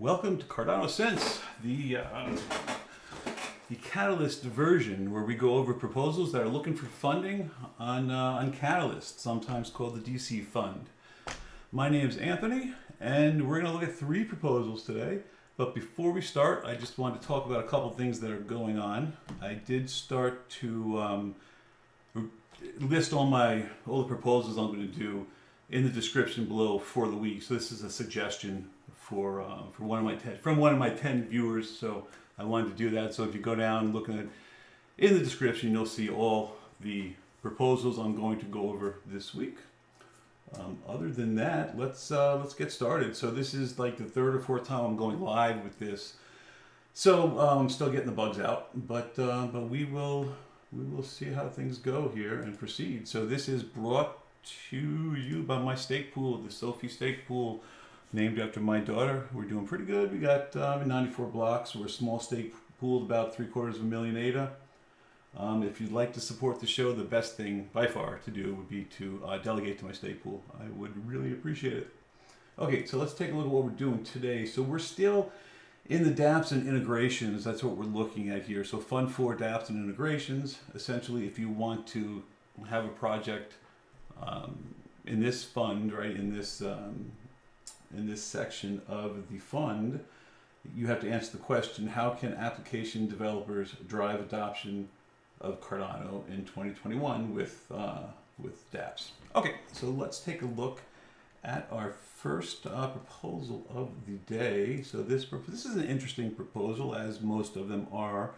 Welcome to Cardano Sense, the Catalyst version where we go over proposals that are looking for funding on Catalyst, sometimes called the DC Fund. My name is Anthony, and we're going to look at 3 proposals today. But before we start, I just want to talk about a couple things that are going on. I did start to list all the proposals I'm going to do in the description below for the week. So this is a suggestion for one of my 10 viewers. So I wanted to do that. So if you go down and look at it in the description, you'll see all the proposals I'm going to go over this week. Other than that, let's get started. So this is like the 3rd or 4th time I'm going live with this. So I'm still getting the bugs out, but we will see how things go here and proceed. So this is brought to you by my stake pool, the Sophie stake pool, named after my daughter. We're doing pretty good. We got 94 blocks. We're a small stake pool, about 750,000 ADA. If you'd like to support the show, the best thing by far to do would be to delegate to my stake pool. I would really appreciate it. Okay, so let's take a look at what we're doing today. So we're still in the dApps and integrations. That's what we're looking at here. So Fund 4 dApps and integrations. Essentially, if you want to have a project in this fund, right, in this section of the fund, you have to answer the question, how can application developers drive adoption of Cardano in 2021 with dApps? Okay, so let's take a look at our first proposal of the day. So this is an interesting proposal, as most of them are,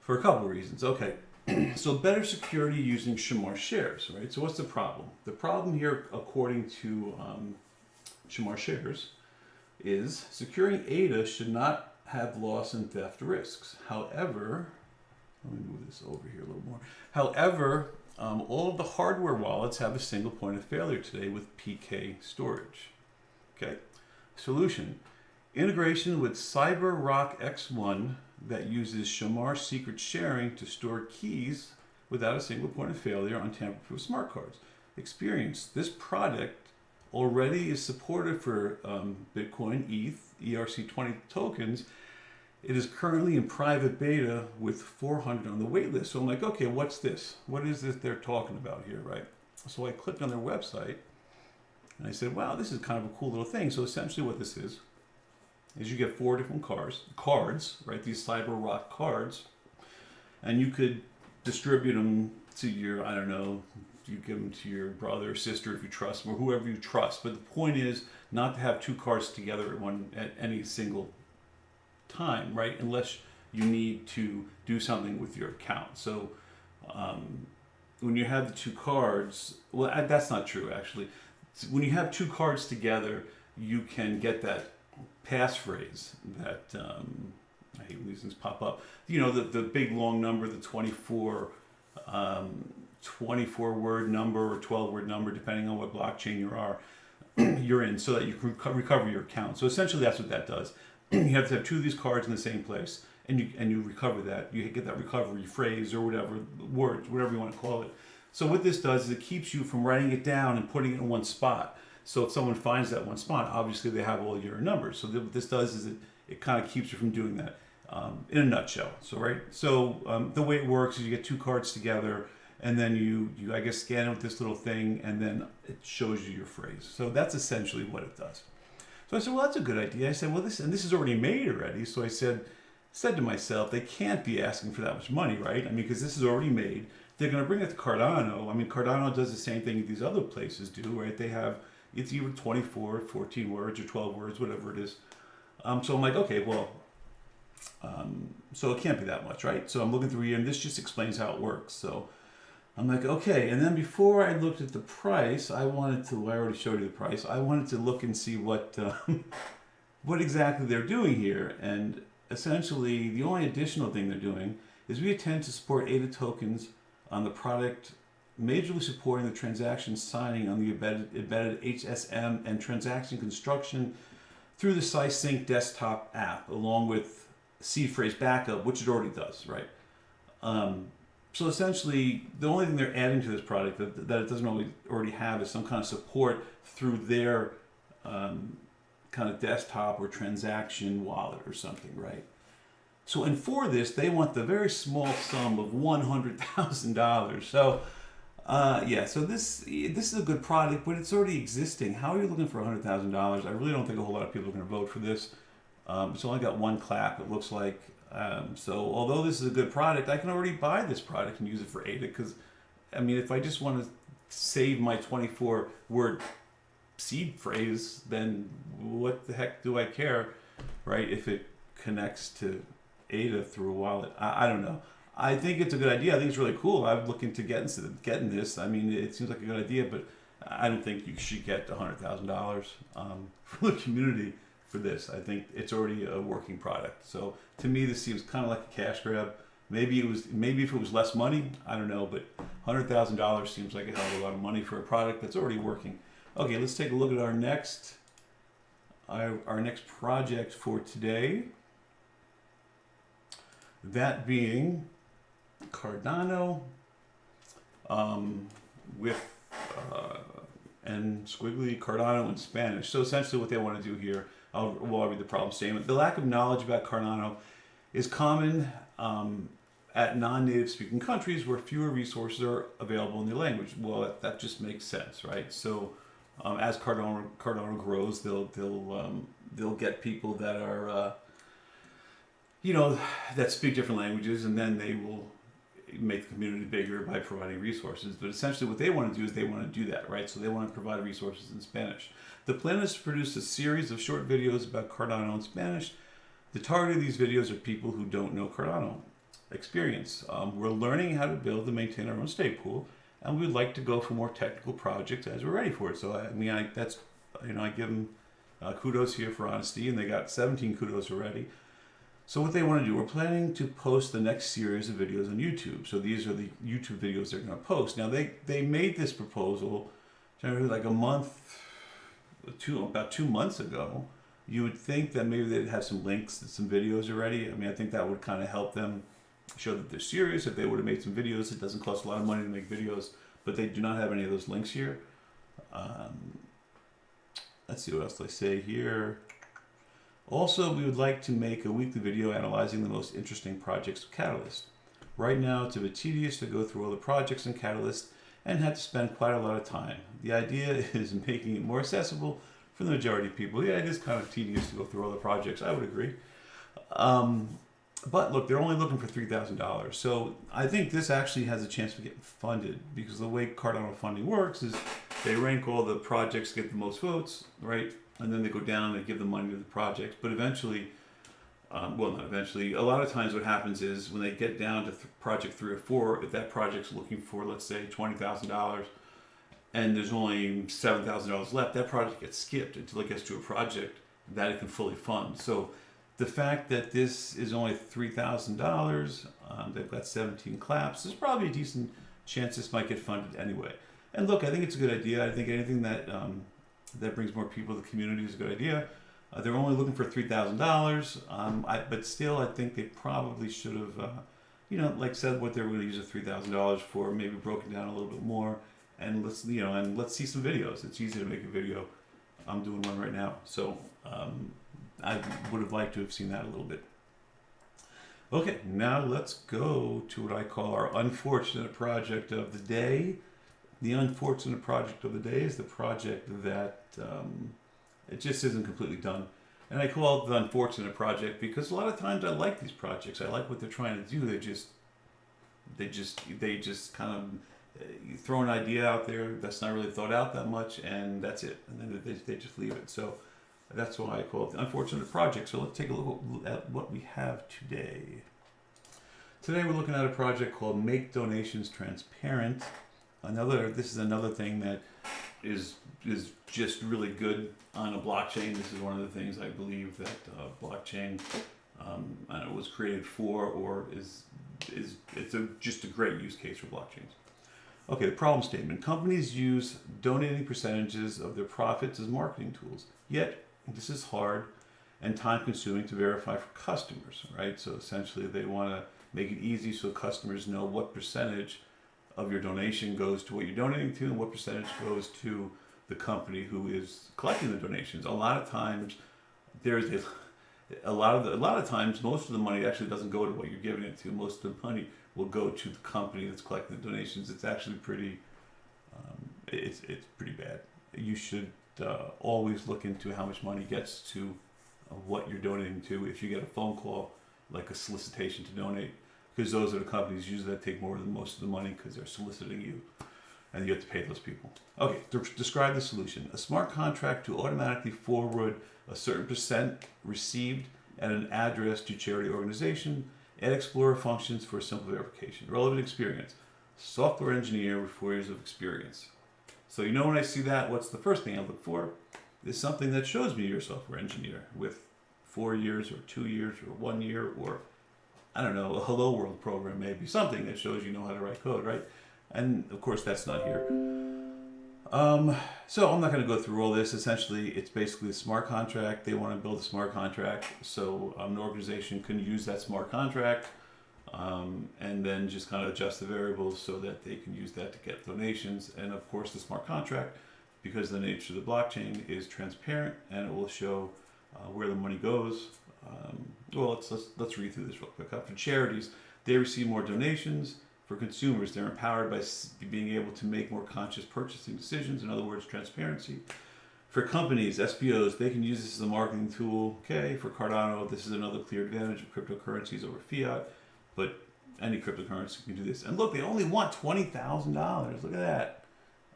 for a couple of reasons. Okay, so better security using Shamir Shares, right? So what's the problem? The problem here, according to Shamir Shares, is securing ADA should not have loss and theft risks. However, let me move this over here a little more. However, all of the hardware wallets have a single point of failure today with PK storage. Okay, solution: integration with CyberRock X1 that uses Shamir secret sharing to store keys without a single point of failure on tamper-proof smart cards. Experience: this product already is supported for Bitcoin, ETH, ERC20 tokens. It is currently in private beta with 400 on the wait list. So I'm like, okay, what's this? What is this they're talking about here, right? So I clicked on their website and I said, wow, this is kind of a cool little thing. So essentially what this is you get 4 different cards, right? These CyberRock cards, and you could distribute them to your, I don't know, you give them to your brother or sister if you trust them, or whoever you trust. But the point is not to have 2 cards together at any single time, right? Unless you need to do something with your account. So when you have the 2 cards, well, that's not true actually. When you have 2 cards together, you can get that passphrase that I hate when these things pop up. You know, the big long number, the 24 word number or 12 word number, depending on what blockchain you're in, so that you can recover your account. So essentially that's what that does. You have to have 2 of these cards in the same place, and you recover that. You get that recovery phrase or whatever, words, whatever you want to call it. So what this does is it keeps you from writing it down and putting it in one spot. So if someone finds that one spot, obviously they have all your numbers. So what this does is it kind of keeps you from doing that in a nutshell. So right. So the way it works is you get 2 cards together, and then you I guess scan it with this little thing, and then it shows you your phrase. So that's essentially what it does. So I said, well, that's a good idea. I said, well, this is already made already. So I said to myself, they can't be asking for that much money, right? I mean, because this is already made. They're going to bring it to Cardano. I mean, Cardano does the same thing these other places do, right? They have, it's either 24, 14 words, or 12 words, whatever it is. So I'm like, okay, well, so it can't be that much, right? So I'm looking through here, and this just explains how it works. So I'm like, okay. And then before I looked at the price, I already showed you the price. I wanted to look and see what exactly they're doing here. And essentially, the only additional thing they're doing is we intend to support ADA tokens on the product, majorly supporting the transaction signing on the embedded HSM and transaction construction through the SciSync desktop app, along with seed phrase backup, which it already does, right? So essentially, the only thing they're adding to this product that it doesn't already have is some kind of support through their kind of desktop or transaction wallet or something, right? So, and for this, they want the very small sum of $100,000. So, yeah, so this is a good product, but it's already existing. How are you looking for $100,000? I really don't think a whole lot of people are going to vote for this. It's only got one clap, it looks like. So, although this is a good product, I can already buy this product and use it for ADA because, I mean, if I just want to save my 24-word seed phrase, then what the heck do I care, right? If it connects to ADA through a wallet, I don't know. I think it's a good idea. I think it's really cool. I'm looking to getting this. I mean, it seems like a good idea, but I don't think you should get $100,000 from the community for this. I think it's already a working product. So to me, this seems kind of like a cash grab. Maybe if it was less money, I don't know, but $100,000 seems like a hell of a lot of money for a product that's already working. Okay, let's take a look at our next project for today. That being Cardano with and squiggly Cardano in Spanish. So essentially what they want to do here, I'll read the problem statement. The lack of knowledge about Cardano is common at non-native speaking countries where fewer resources are available in the language. Well, that just makes sense, right? So as Cardano grows, they'll get people that are that speak different languages, and then they will make the community bigger by providing resources. But essentially what they want to do is they want to do that, right? So they want to provide resources in Spanish. The plan is to produce a series of short videos about Cardano in Spanish. The target of these videos are people who don't know Cardano experience. We're learning how to build and maintain our own stake pool, and we'd like to go for more technical projects as we're ready for it. So I mean, I give them kudos here for honesty, and they got 17 kudos already. So what they want to do, we're planning to post the next series of videos on YouTube. So these are the YouTube videos they're going to post. Now they made this proposal like about 2 months ago. You would think that maybe they'd have some links to some videos already. I mean, I think that would kind of help them show that they're serious. If they would have made some videos, it doesn't cost a lot of money to make videos, but they do not have any of those links here. Let's see what else they say here. Also, we would like to make a weekly video analyzing the most interesting projects of Catalyst. Right now, it's a bit tedious to go through all the projects in Catalyst and had to spend quite a lot of time. The idea is making it more accessible for the majority of people. Yeah, it is kind of tedious to go through all the projects. I would agree. But look, they're only looking for $3,000. So I think this actually has a chance to get funded because the way Cardano funding works is they rank all the projects, get the most votes, right? And then they go down and give the money to the projects. But eventually, well, not eventually, a lot of times what happens is when they get down to project 3 or 4, if that project's looking for, let's say, $20,000, and there's only $7,000 left, that project gets skipped until it gets to a project that it can fully fund. So the fact that this is only $3,000, they've got 17 claps, there's probably a decent chance this might get funded anyway. And look, I think it's a good idea. I think anything that that brings more people to the community is a good idea. They're only looking for $3,000, but still, I think they probably should have, like said what they were going to use the $3,000 for, maybe broken down a little bit more. And let's see some videos. It's easy to make a video. I'm doing one right now, so I would have liked to have seen that a little bit. Okay, now let's go to what I call our unfortunate project of the day. The unfortunate project of the day is the project that it just isn't completely done. And I call it the unfortunate project because a lot of times I like these projects. I like what they're trying to do. They just kind of throw an idea out there that's not really thought out that much, and that's it. And then they just leave it. So that's why I call it the unfortunate project. So let's take a look at what we have today. Today we're looking at a project called Make Donations Transparent. This is another thing that is just really good on a blockchain. This is one of the things I believe that blockchain was created for, or just a great use case for blockchains. Okay, the problem statement. Companies use donating percentages of their profits as marketing tools. Yet, this is hard and time-consuming to verify for customers, right? So essentially, they want to make it easy so customers know what percentage of your donation goes to what you're donating to and what percentage goes to the company who is collecting the donations. A lot of times, there's a lot of times, most of the money actually doesn't go to what you're giving it to. Most of the money will go to the company that's collecting the donations. It's actually pretty, it's pretty bad. You should always look into how much money gets to what you're donating to. If you get a phone call, like a solicitation to donate, because those are the companies usually that take more than most of the money because they're soliciting you, and you have to pay those people. Okay, describe the solution. A smart contract to automatically forward a certain percent received at an address to charity organization, and Explorer functions for simple verification. Relevant experience. Software engineer with 4 years of experience. So you know when I see that, what's the first thing I look for? Is something that shows me you're a software engineer with 4 years or 2 years or 1 year, or I don't know, a Hello World program maybe. Something that shows you know how to write code, right? And of course that's not here. So I'm not going to go through all this. Essentially, it's basically a smart contract. They want to build a smart contract, so an organization can use that smart contract and then just kind of adjust the variables so that they can use that to get donations. And of course, the smart contract, because the nature of the blockchain is transparent and it will show where the money goes. Well, let's read through this real quick. For charities, they receive more donations. For consumers, they're empowered by being able to make more conscious purchasing decisions. In other words, transparency. For companies, SPOs, they can use this as a marketing tool. Okay, for Cardano, this is another clear advantage of cryptocurrencies over fiat, but any cryptocurrency can do this. And look, they only want $20,000. Look at that.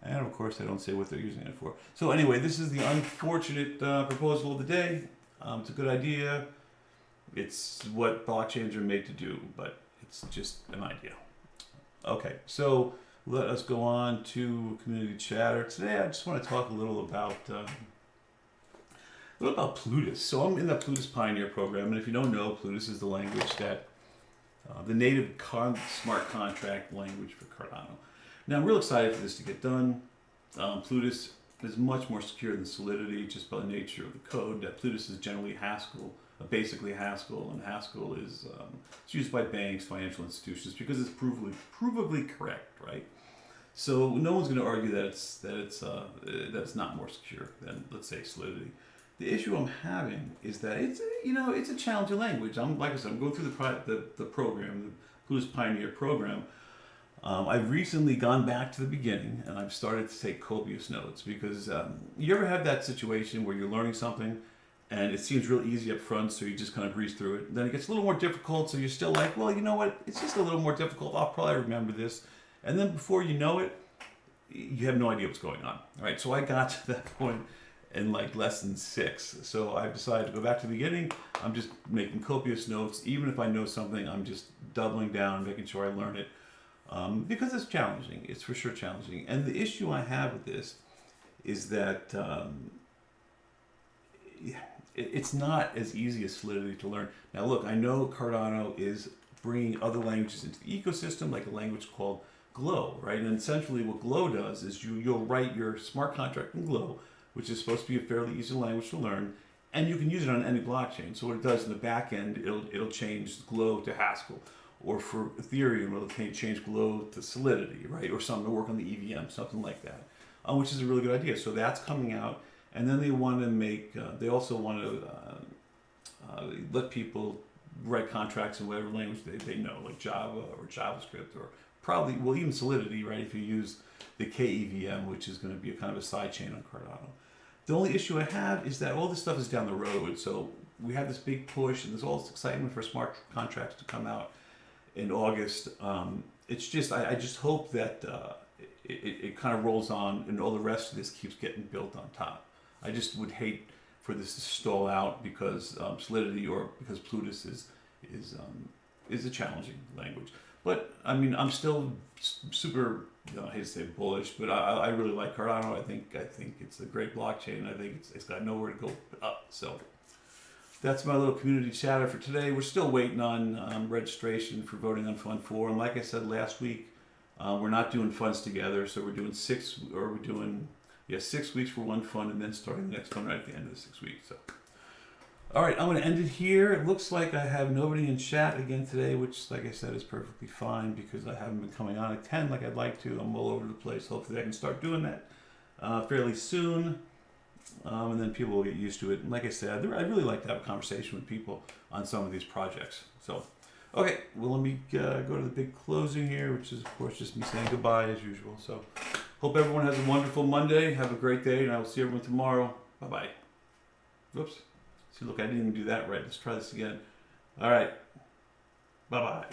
And of course, they don't say what they're using it for. So anyway, this is the unfortunate proposal of the day. It's a good idea. It's what blockchains are made to do, but it's just an idea. Okay, so let us go on to community chatter. Today, I just want to talk a little about Plutus. So I'm in the Plutus Pioneer program, and if you don't know, Plutus is the language that the native smart contract language for Cardano. Now, I'm real excited for this to get done. Plutus is much more secure than Solidity, just by the nature of the code. That Plutus is generally Haskell. Basically Haskell, and Haskell is it's used by banks, financial institutions, because it's provably correct, right? So no one's going to argue that it's not more secure than, let's say, Solidity. The issue I'm having is that it's a challenging language. I'm going through the program, the Plutus Pioneer program. I've recently gone back to the beginning and I've started to take copious notes, because you ever have that situation where you're learning something and it seems real easy up front, so you just kind of breeze through it. Then it gets a little more difficult, so you're still like, well, you know what? It's just a little more difficult. I'll probably remember this. And then before you know it, you have no idea what's going on. All right, so I got to that point in like lesson 6. So I've decided to go back to the beginning. I'm just making copious notes. Even if I know something, I'm just doubling down, making sure I learn it. Because it's challenging. It's for sure challenging. And the issue I have with this is that it's not as easy as Solidity to learn. Now look, I know Cardano is bringing other languages into the ecosystem, like a language called Glow, right? And essentially what Glow does is you'll write your smart contract in Glow, which is supposed to be a fairly easy language to learn, and you can use it on any blockchain. So what it does in the back end, it'll change Glow to Haskell. Or for Ethereum, it'll change Glow to Solidity, right? Or something to work on the EVM, something like that, which is a really good idea. So that's coming out. And then they want to make, they also want to let people write contracts in whatever language they know, like Java or JavaScript, or probably, well, even Solidity, right? If you use the KEVM, which is going to be a kind of a side chain on Cardano. The only issue I have is that all this stuff is down the road. So we have this big push, and there's all this excitement for smart contracts to come out in August. It's just, I just hope that it kind of rolls on and all the rest of this keeps getting built on top. I just would hate for this to stall out because Solidity or because Plutus is a challenging language. But I mean, I'm still super, I hate to say bullish, but I really like Cardano. I think it's a great blockchain. I think it's got nowhere to go but up. So that's my little community chatter for today. We're still waiting on registration for voting on Fund 4. And like I said last week, we're not doing funds together. So we're doing 6 weeks for one fund and then starting the next fund right at the end of the 6 weeks. So, all right, I'm going to end it here. It looks like I have nobody in chat again today, which, like I said, is perfectly fine because I haven't been coming on at 10 like I'd like to. I'm all over the place. Hopefully I can start doing that fairly soon. and then people will get used to it. And like I said, I really like to have a conversation with people on some of these projects. So, okay, well, let me go to the big closing here, which is, of course, just me saying goodbye as usual. So, hope everyone has a wonderful Monday. Have a great day, and I will see everyone tomorrow. Bye-bye. Whoops. See, look, I didn't even do that right. Let's try this again. All right. Bye-bye.